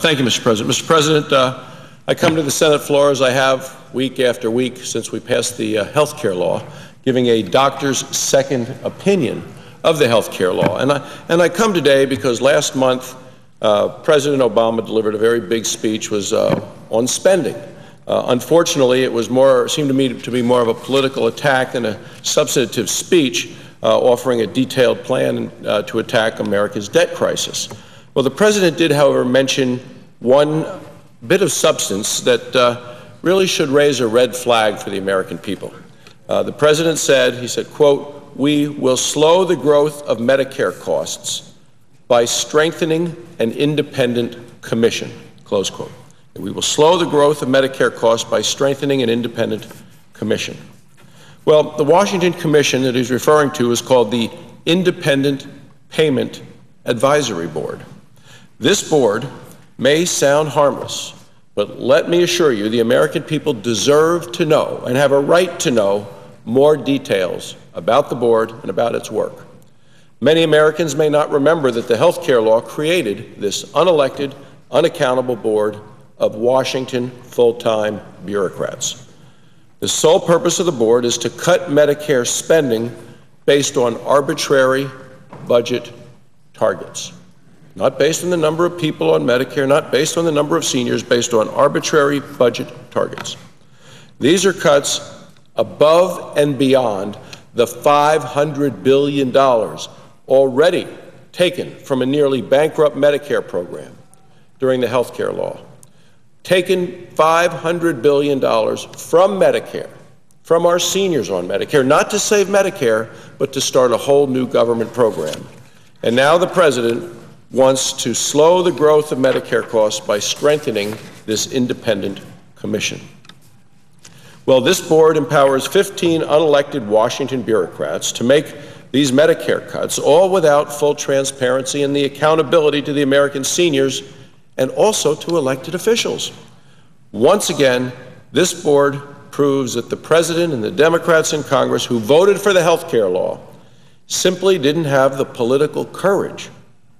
Thank you, Mr. President. Mr. President, I come to the Senate floor, as I have week after week since we passed the health care law, giving a doctor's second opinion of the health care law. And I come today because last month President Obama delivered a very big speech on spending. Unfortunately, it seemed to me to be more of a political attack than a substantive speech offering a detailed plan to attack America's debt crisis. Well, the President did, however, mention one bit of substance that really should raise a red flag for the American people. The President said, he said, quote, "We will slow the growth of Medicare costs by strengthening an independent commission," close quote. "We will slow the growth of Medicare costs by strengthening an independent commission." Well, the Washington Commission that he's referring to is called the Independent Payment Advisory Board. This board may sound harmless, but let me assure you, the American people deserve to know and have a right to know more details about the board and about its work. Many Americans may not remember that the health care law created this unelected, unaccountable board of Washington full-time bureaucrats. The sole purpose of the board is to cut Medicare spending based on arbitrary budget targets. Not based on the number of people on Medicare, not based on the number of seniors, based on arbitrary budget targets. These are cuts above and beyond the $500 billion already taken from a nearly bankrupt Medicare program during the health care law. Taken $500 billion from Medicare, from our seniors on Medicare, not to save Medicare, but to start a whole new government program. And now the President wants to slow the growth of Medicare costs by strengthening this independent commission. Well, this board empowers 15 unelected Washington bureaucrats to make these Medicare cuts, all without full transparency and the accountability to the American seniors and also to elected officials. Once again, this board proves that the President and the Democrats in Congress who voted for the health care law simply didn't have the political courage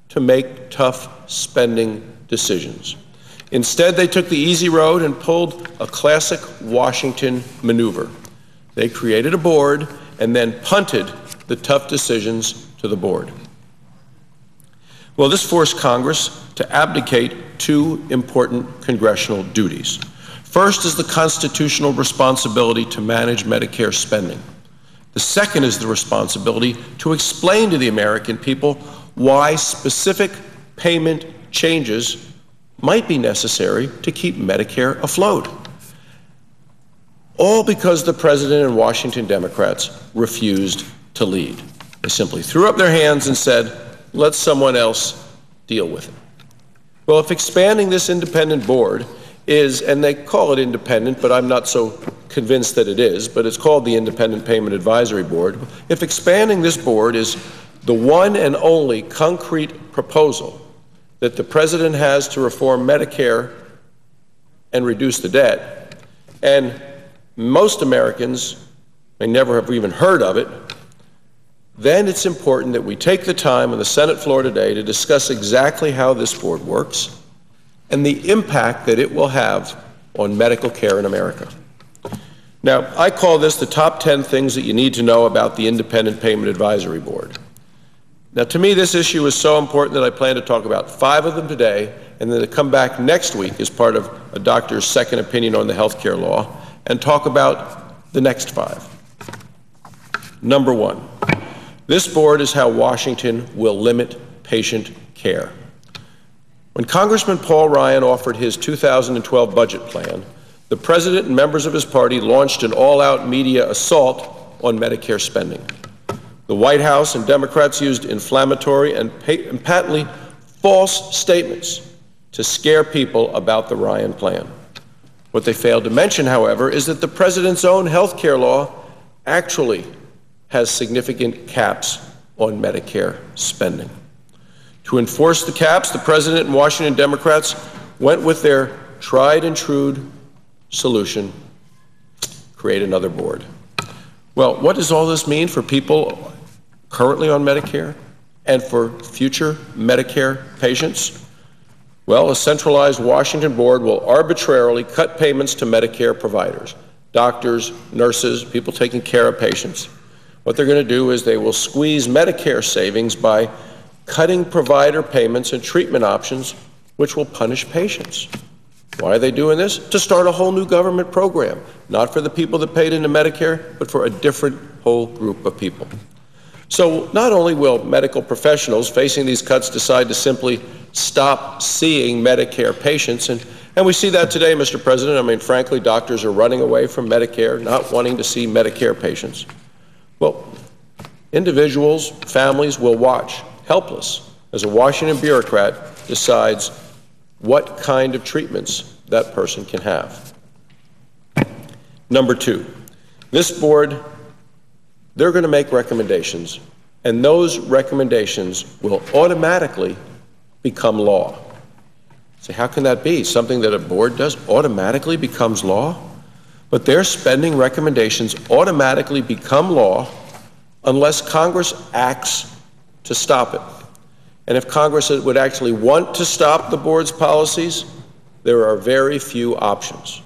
to make tough spending decisions. Instead, they took the easy road and pulled a classic Washington maneuver. They created a board and then punted the tough decisions to the board. Well, this forced Congress to abdicate two important congressional duties. First is the constitutional responsibility to manage Medicare spending. The second is the responsibility to explain to the American people why specific payment changes might be necessary to keep Medicare afloat. All because the President and Washington Democrats refused to lead. They simply threw up their hands and said, let someone else deal with it. Well, if expanding this independent board is, and they call it independent, but I'm not so convinced that it is, but it's called the Independent Payment Advisory Board. If expanding this board is the one and only concrete proposal that the President has to reform Medicare and reduce the debt, and most Americans may never have even heard of it, then it's important that we take the time on the Senate floor today to discuss exactly how this board works and the impact that it will have on medical care in America. Now, I call this the top 10 things that you need to know about the Independent Payment Advisory Board. Now, to me, this issue is so important that I plan to talk about 5 of them today, and then to come back next week as part of a doctor's second opinion on the health care law and talk about the next 5. Number 1, this board is how Washington will limit patient care. When Congressman Paul Ryan offered his 2012 budget plan, the President and members of his party launched an all-out media assault on Medicare spending. The White House and Democrats used inflammatory and patently false statements to scare people about the Ryan plan. What they failed to mention, however, is that the President's own health care law actually has significant caps on Medicare spending. To enforce the caps, the President and Washington Democrats went with their tried and true solution: create another board. Well, what does all this mean for people currently on Medicare and for future Medicare patients? Well, a centralized Washington board will arbitrarily cut payments to Medicare providers, doctors, nurses, people taking care of patients. What they're going to do is they will squeeze Medicare savings by cutting provider payments and treatment options, which will punish patients. Why are they doing this? To start a whole new government program, not for the people that paid into Medicare, but for a different whole group of people. So not only will medical professionals facing these cuts decide to simply stop seeing Medicare patients, and we see that today, Mr. President. I mean, frankly, doctors are running away from Medicare, not wanting to see Medicare patients. Well, individuals, families will watch, helpless, as a Washington bureaucrat decides what kind of treatments that person can have. Number two, this board, they're going to make recommendations, and those recommendations will automatically become law. So how can that be? Something that a board does automatically becomes law? But their spending recommendations automatically become law unless Congress acts to stop it. And if Congress would actually want to stop the board's policies, there are very few options.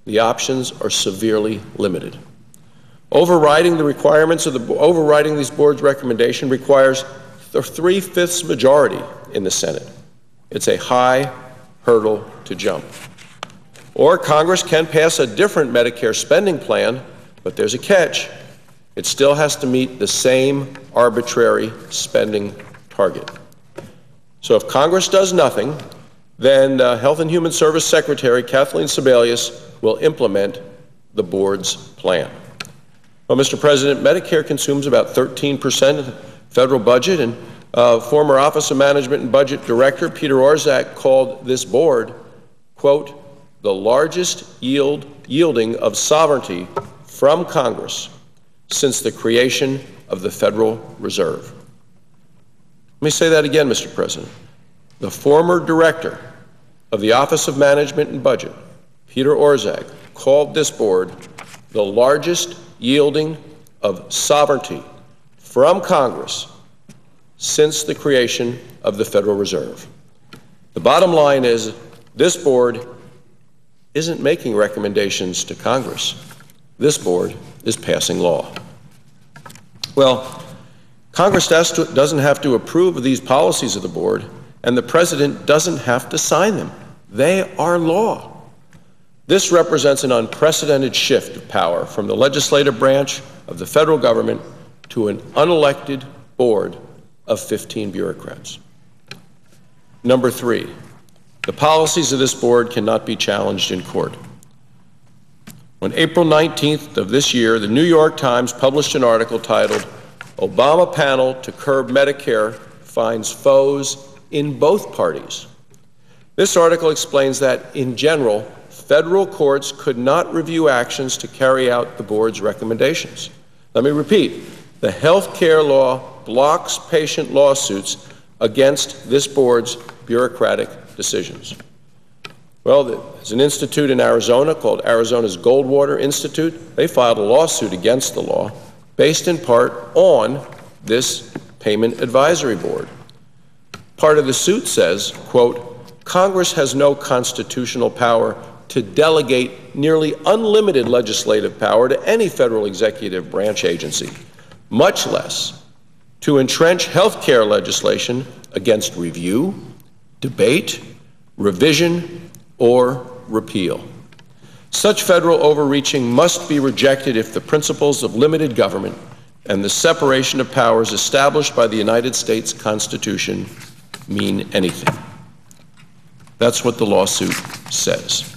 The options are severely limited. Overriding the requirements of overriding these boards' recommendation requires a 3/5 majority in the Senate. It's a high hurdle to jump. Or Congress can pass a different Medicare spending plan, but there's a catch. It still has to meet the same arbitrary spending target. So if Congress does nothing, then Health and Human Service Secretary Kathleen Sebelius will implement the board's plan. Well, Mr. President, Medicare consumes about 13% of the federal budget, and former Office of Management and Budget Director Peter Orszag called this board, quote, the largest yielding of sovereignty from Congress since the creation of the Federal Reserve. Let me say that again, Mr. President. The former director of the Office of Management and Budget, Peter Orszag, called this board the largest yielding of sovereignty from Congress since the creation of the Federal Reserve. The bottom line is this board isn't making recommendations to Congress. This board is passing law. Well, Congress doesn't have to approve of these policies of the board, and the President doesn't have to sign them. They are law. This represents an unprecedented shift of power from the legislative branch of the federal government to an unelected board of 15 bureaucrats. Number three, the policies of this board cannot be challenged in court. On April 19th of this year, the New York Times published an article titled, Obama Panel to Curb Medicare Finds Foes in Both Parties. This article explains that, in general, federal courts could not review actions to carry out the board's recommendations. Let me repeat, the health care law blocks patient lawsuits against this board's bureaucratic decisions. Well, there's an institute in Arizona called Arizona's Goldwater Institute. They filed a lawsuit against the law based in part on this payment advisory board. Part of the suit says, quote, Congress has no constitutional power to delegate nearly unlimited legislative power to any federal executive branch agency, much less to entrench health care legislation against review, debate, revision, or repeal. Such federal overreaching must be rejected if the principles of limited government and the separation of powers established by the United States Constitution mean anything. That's what the lawsuit says.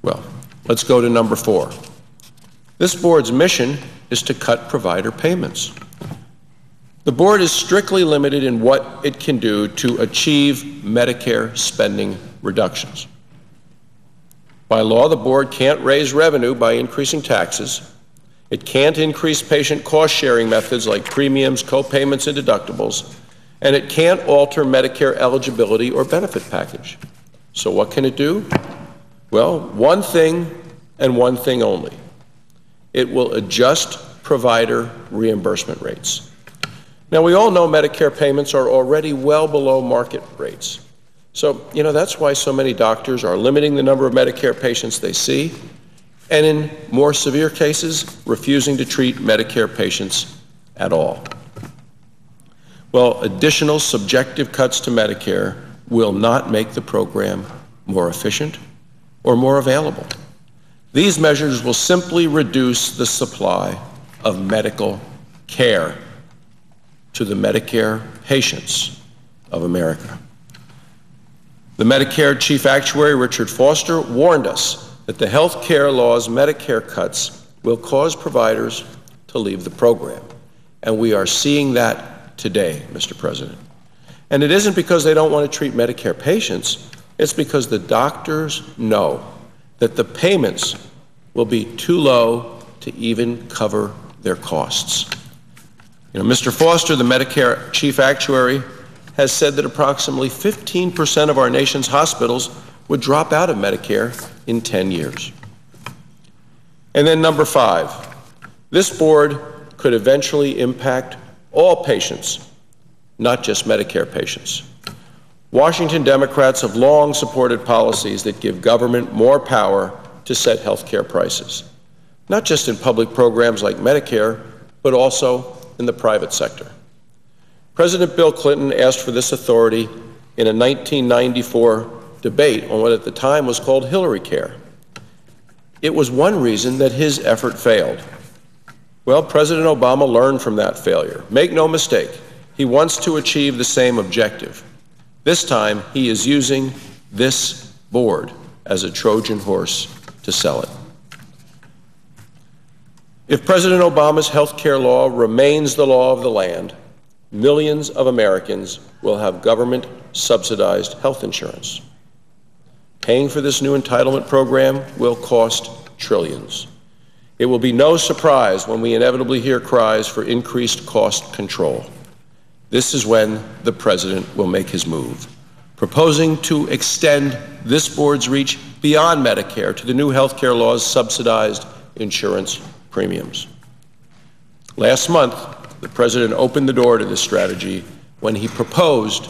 Well, let's go to number four. This board's mission is to cut provider payments. The board is strictly limited in what it can do to achieve Medicare spending reductions. By law, the board can't raise revenue by increasing taxes. It can't increase patient cost-sharing methods like premiums, co-payments, and deductibles. And it can't alter Medicare eligibility or benefit package. So what can it do? Well, one thing and one thing only. It will adjust provider reimbursement rates. Now, we all know Medicare payments are already well below market rates. So, that's why so many doctors are limiting the number of Medicare patients they see, and in more severe cases, refusing to treat Medicare patients at all. Well, additional subjective cuts to Medicare will not make the program more efficient or more available. These measures will simply reduce the supply of medical care to the Medicare patients of America. The Medicare Chief Actuary, Richard Foster, warned us that the health care law's Medicare cuts will cause providers to leave the program. And we are seeing that today, Mr. President. And it isn't because they don't want to treat Medicare patients. It's because the doctors know that the payments will be too low to even cover their costs. Mr. Foster, the Medicare Chief Actuary, has said that approximately 15% of our nation's hospitals would drop out of Medicare in 10 years. And then number 5, this board could eventually impact all patients, not just Medicare patients. Washington Democrats have long supported policies that give government more power to set health care prices, not just in public programs like Medicare, but also in the private sector. President Bill Clinton asked for this authority in a 1994 debate on what at the time was called Hillary Care. It was one reason that his effort failed. Well, President Obama learned from that failure. Make no mistake, he wants to achieve the same objective. This time, he is using this board as a Trojan horse to sell it. If President Obama's health care law remains the law of the land, millions of Americans will have government-subsidized health insurance. Paying for this new entitlement program will cost trillions. It will be no surprise when we inevitably hear cries for increased cost control. This is when the President will make his move, proposing to extend this board's reach beyond Medicare to the new health care law's subsidized insurance premiums. Last month, the President opened the door to this strategy when he proposed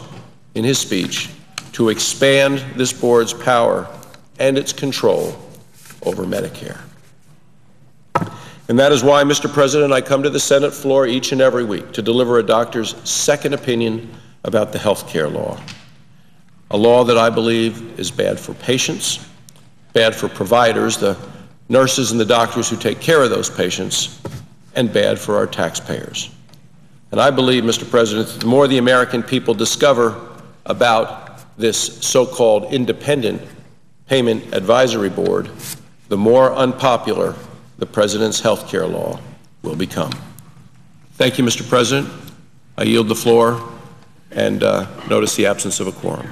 in his speech to expand this board's power and its control over Medicare. And that is why, Mr. President, I come to the Senate floor each and every week to deliver a doctor's second opinion about the health care law, a law that I believe is bad for patients, bad for providers, the nurses and the doctors who take care of those patients, and bad for our taxpayers. And I believe, Mr. President, that the more the American people discover about this so-called independent payment advisory board, the more unpopular the President's health care law will become. Thank you, Mr. President. I yield the floor and notice the absence of a quorum.